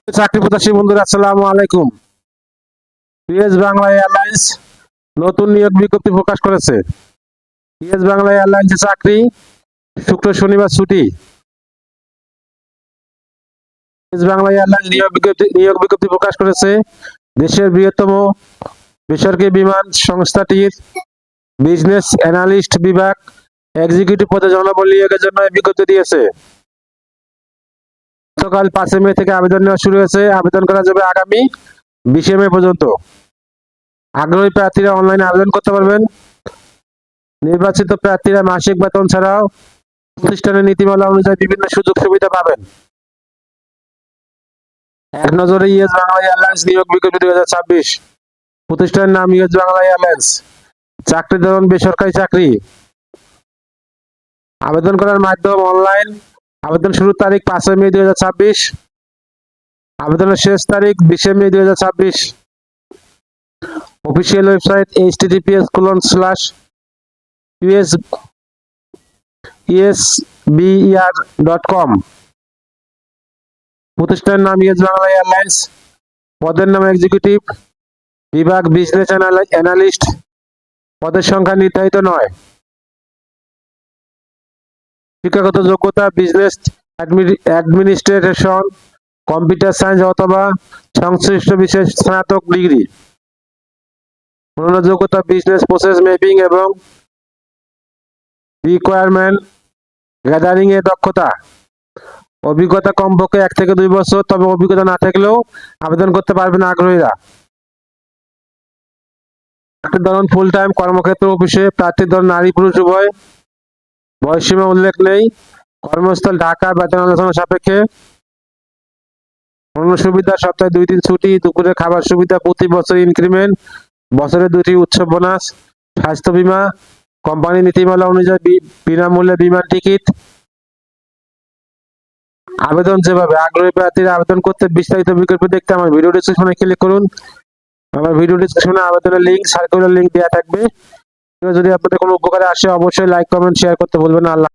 চাকরি প্রত্যাশী বন্ধুরা, আসসালামু আলাইকুম। ইউএস বাংলা এয়ারলাইন্স নতুন নিয়োগ বিজ্ঞপ্তি প্রকাশ করেছে। ইউএস বাংলা এয়ারলাইন্সের চাকরি, শুক্র শনিবার ছুটি। ইউএস বাংলা এয়ারলাইন্স নিয়োগ বিজ্ঞপ্তি প্রকাশ করেছে। দেশের বৃহত্তম বেসরকারি বিমান সংস্থাটির বিজনেস অ্যানালিস্ট বিভাগ এক্সিকিউটিভ পদে জনবল নিয়োগের জন্য এই বিজ্ঞপ্তি দিয়েছে। গতকাল 5 মে থেকে আবেদন নেওয়া শুরু হয়েছে। আবেদন করা যাবে আগামী 20 মে পর্যন্ত। আগ্রহী প্রার্থীরা অনলাইনে আবেদন করতে পারবেন। নির্বাচিত প্রার্থীরা মাসিক বেতন ছাড়াও প্রতিষ্ঠানের নীতিমালা অনুযায়ী বিভিন্ন সুযোগ সুবিধা পাবেন। এক নজরে ইউএস বাংলা এয়ারলাইন্স নিয়োগ বিজ্ঞপ্তি 2026। প্রতিষ্ঠানের নাম ইউএস বাংলা এয়ারলাইন্স। চাকরির ধরন বেসরকারি চাকরি। আবেদন করার মাধ্যম অনলাইন। আবেদন শুরুর তারিখ 5 মে 2026। আবেদনের শেষ তারিখ 20 মে 2026। Official website https://usber.com। প্রতিষ্ঠানের নাম ইউএস বাংলা এয়ারলাইন্স। পদের নাম এক্সিকিউটিভ, বিভাগ বিজনেস অ্যানালিস্ট। পদের সংখ্যা নির্ধারিত নয়। শিক্ষাগত যোগ্যতা বিজনেস অ্যাডমিনিস্ট্রেশন, কম্পিউটার সায়েন্স অথবা সংশ্লিষ্ট বিষয়ে স্নাতক ডিগ্রি। অন্যান্য যোগ্যতা বিজনেস প্রসেস ম্যাপিং এবং রিকোয়ারমেন্ট গ্যাদারিং এ দক্ষতা। অভিজ্ঞতা কমপক্ষে 1 থেকে 2 বছর, তবে অভিজ্ঞতা না থাকলেও আবেদন করতে পারবেন আগ্রহীরা। চাকরির ধরন ফুল টাইম, কর্মক্ষেত্র অফিসে। প্রার্থীর ধরন নারী পুরুষ উভয়। বয়সসীমা উল্লেখ নেই। কর্মস্থল ঢাকা, বেতন আলোচনা সাপেক্ষে। অন্য সুবিধা: সপ্তাহে 2 দিন ছুটি, দুপুরে খাবার সুবিধা, প্রতি বছর ইনক্রিমেন্ট, বছরে 2টি উৎসব বোনাস, স্বাস্থ্য বীমা, কোম্পানি নীতিমালা অনুযায়ী বিনামূল্যে বিমান টিকিট। আবেদন যেভাবে: আগ্রহী প্রার্থীরা আবেদন করতে বিস্তারিত বিজ্ঞপ্তি দেখতে আমার ভিডিও ডেসক্রিপশনে ক্লিক করুন। আমার ভিডিও ডেসক্রিপশনে আবেদনের লিঙ্ক, সার্কুলার লিঙ্ক দেওয়া থাকবে। যদি আপনাদের কোনো উপকারে আসে অবশ্যই লাইক, কমেন্ট, শেয়ার করতে ভুলবেন না। আল্লাহ।